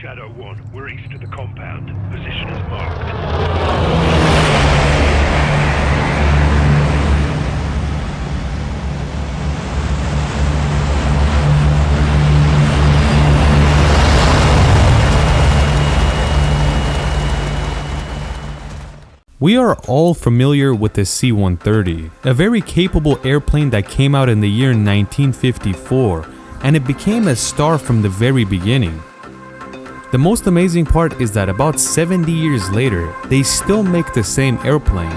Shadow 1, we're east of the compound. Position is marked. We are all familiar with the C-130, a very capable airplane that came out in the year 1954, and it became a star from the very beginning. The most amazing part is that about 70 years later, they still make the same airplane.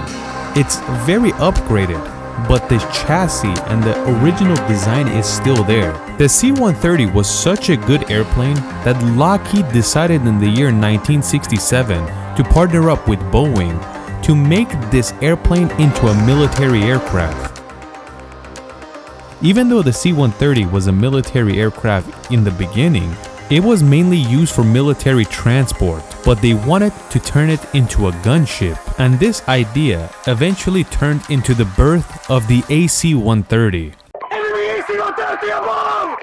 It's very upgraded, but the chassis and the original design is still there. The C-130 was such a good airplane that Lockheed decided in the year 1967 to partner up with Boeing to make this airplane into a military aircraft. Even though the C-130 was a military aircraft in the beginning, it was mainly used for military transport, but they wanted to turn it into a gunship, and this idea eventually turned into the birth of the AC-130. Enemy AC-130 above!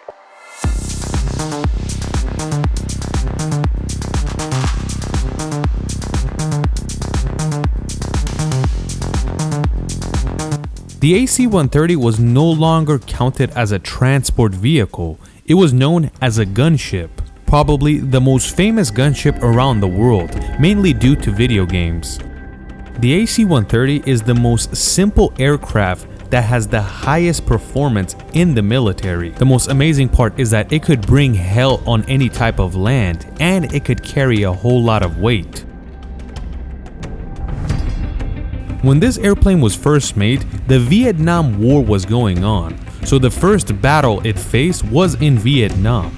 The AC-130 was no longer counted as a transport vehicle, it was known as a gunship, probably the most famous gunship around the world, mainly due to video games. The AC-130 is the most simple aircraft that has the highest performance in the military. The most amazing part is that it could bring hell on any type of land, and it could carry a whole lot of weight. When this airplane was first made, the Vietnam War was going on, so the first battle it faced was in Vietnam.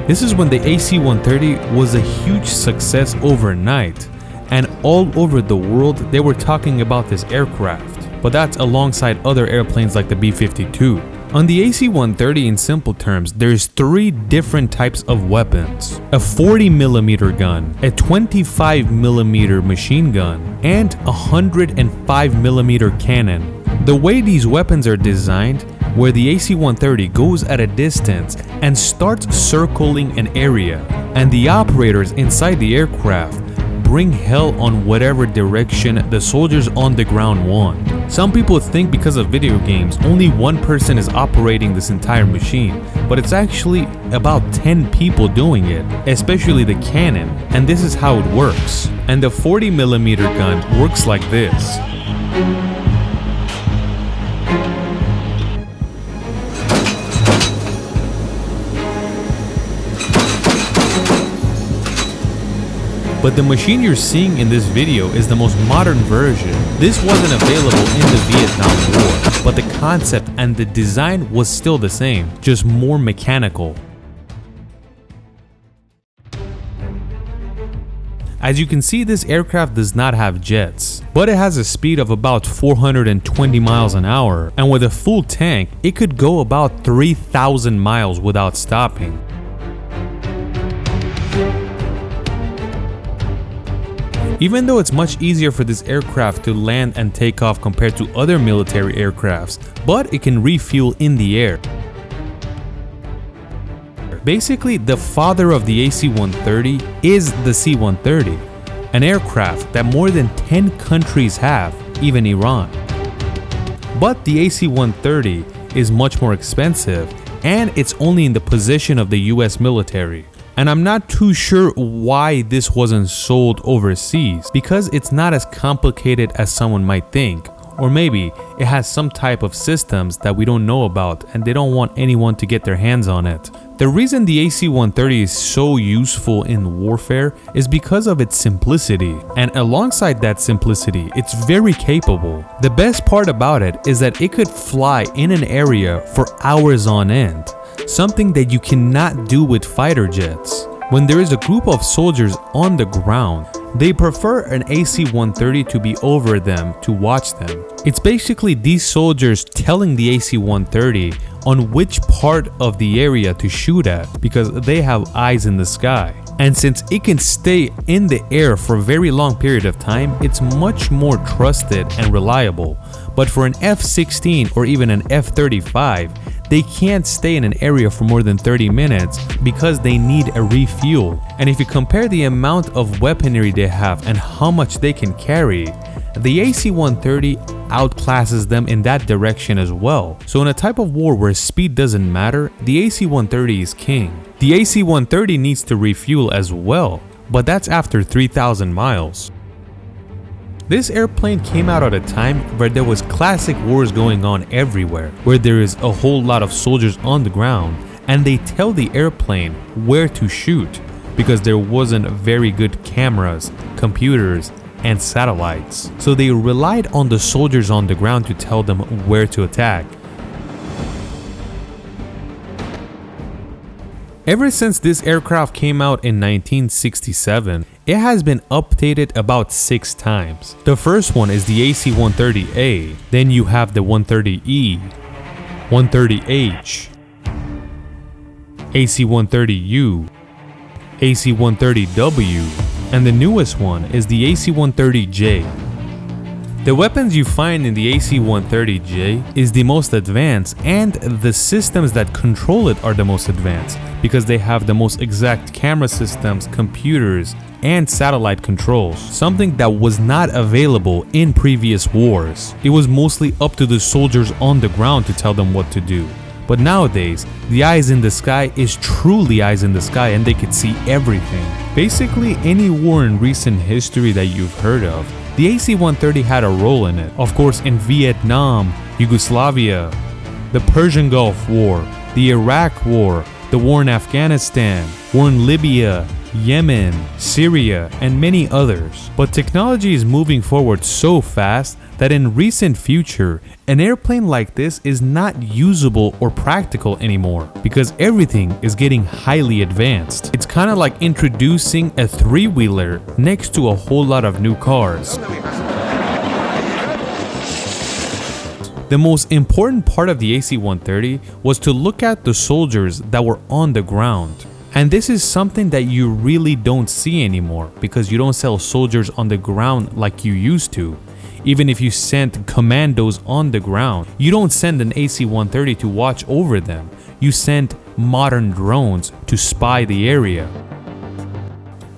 This is when the AC-130 was a huge success overnight, and all over the world they were talking about this aircraft, but that's alongside other airplanes like the B-52. On the AC-130, in simple terms, there's 3 different types of weapons: a 40mm gun, a 25mm machine gun, and a 105mm cannon. The way these weapons are designed, where the AC-130 goes at a distance and starts circling an area, and the operators inside the aircraft bring hell on whatever direction the soldiers on the ground want. Some people think because of video games, only one person is operating this entire machine, but it's actually about 10 people doing it, especially the cannon, and this is how it works. And the 40mm gun works like this. But the machine you're seeing in this video is the most modern version. This wasn't available in the Vietnam War, but the concept and the design was still the same, just more mechanical. As you can see, this aircraft does not have jets, but it has a speed of about 420 miles an hour, and with a full tank, it could go about 3,000 miles without stopping. Even though it's much easier for this aircraft to land and take off compared to other military aircrafts, but it can refuel in the air. Basically, the father of the AC-130 is the C-130, an aircraft that more than 10 countries have, even Iran. But the AC-130 is much more expensive, and it's only in the possession of the US military. And I'm not too sure why this wasn't sold overseas, because it's not as complicated as someone might think. Or maybe it has some type of systems that we don't know about and they don't want anyone to get their hands on it. The reason the AC-130 is so useful in warfare is because of its simplicity, and alongside that simplicity, it's very capable. The best part about it is that it could fly in an area for hours on end, something that you cannot do with fighter jets. When there is a group of soldiers on the ground, they prefer an AC-130 to be over them to watch them. It's basically these soldiers telling the AC-130 on which part of the area to shoot at, because they have eyes in the sky. And since it can stay in the air for a very long period of time, it's much more trusted and reliable. But for an F-16 or even an F-35, they can't stay in an area for more than 30 minutes because they need a refuel. And if you compare the amount of weaponry they have and how much they can carry, the AC-130 outclasses them in that direction as well. So in a type of war where speed doesn't matter, the AC-130 is king. The AC-130 needs to refuel as well, but that's after 3,000 miles. This airplane came out at a time where there was classic wars going on everywhere, where there is a whole lot of soldiers on the ground and they tell the airplane where to shoot because there wasn't very good cameras, computers, and satellites. So they relied on the soldiers on the ground to tell them where to attack. Ever since this aircraft came out in 1967, it has been updated about 6 times. The first one is the AC-130A, then you have the 130E, 130H, AC-130U, AC-130W, and the newest one is the AC-130J. The weapons you find in the AC-130J is the most advanced, and the systems that control it are the most advanced because they have the most exact camera systems, computers, and satellite controls, something that was not available in previous wars. It was mostly up to the soldiers on the ground to tell them what to do. But nowadays, the eyes in the sky is truly eyes in the sky and they could see everything. Basically, any war in recent history that you've heard of, the AC-130 had a role in it. Of course, in Vietnam, Yugoslavia, the Persian Gulf War, the Iraq War, the war in Afghanistan, war in Libya, Yemen, Syria, and many others. But technology is moving forward so fast that in recent future, an airplane like this is not usable or practical anymore because everything is getting highly advanced. It's kind of like introducing a 3-wheeler next to a whole lot of new cars. The most important part of the AC-130 was to look at the soldiers that were on the ground. And this is something that you really don't see anymore because you don't sell soldiers on the ground like you used to. Even if you sent commandos on the ground, you don't send an AC-130 to watch over them. You send modern drones to spy the area.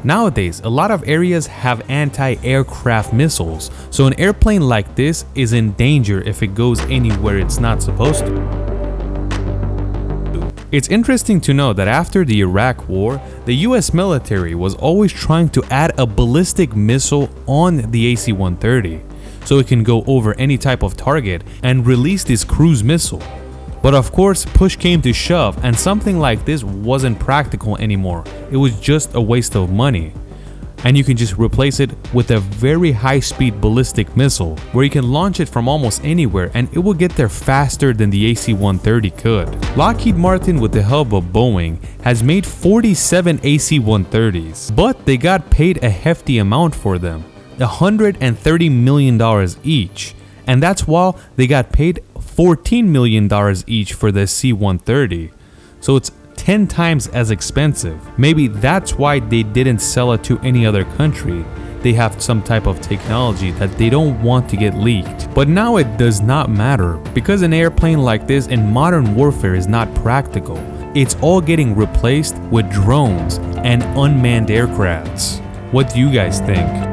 Nowadays, a lot of areas have anti-aircraft missiles, so an airplane like this is in danger if it goes anywhere it's not supposed to. It's interesting to know that after the Iraq War, the US military was always trying to add a ballistic missile on the AC-130 so it can go over any type of target and release this cruise missile. But of course, push came to shove and something like this wasn't practical anymore. It was just a waste of money. And you can just replace it with a very high-speed ballistic missile where you can launch it from almost anywhere and it will get there faster than the AC-130 could. Lockheed Martin, with the help of Boeing, has made 47 AC-130s, but they got paid a hefty amount for them, $130 million each, and that's while they got paid $14 million each for the C-130. So it's 10 times as expensive. Maybe that's why they didn't sell it to any other country. They have some type of technology that they don't want to get leaked. But now it does not matter because an airplane like this in modern warfare is not practical. It's all getting replaced with drones and unmanned aircrafts. What do you guys think?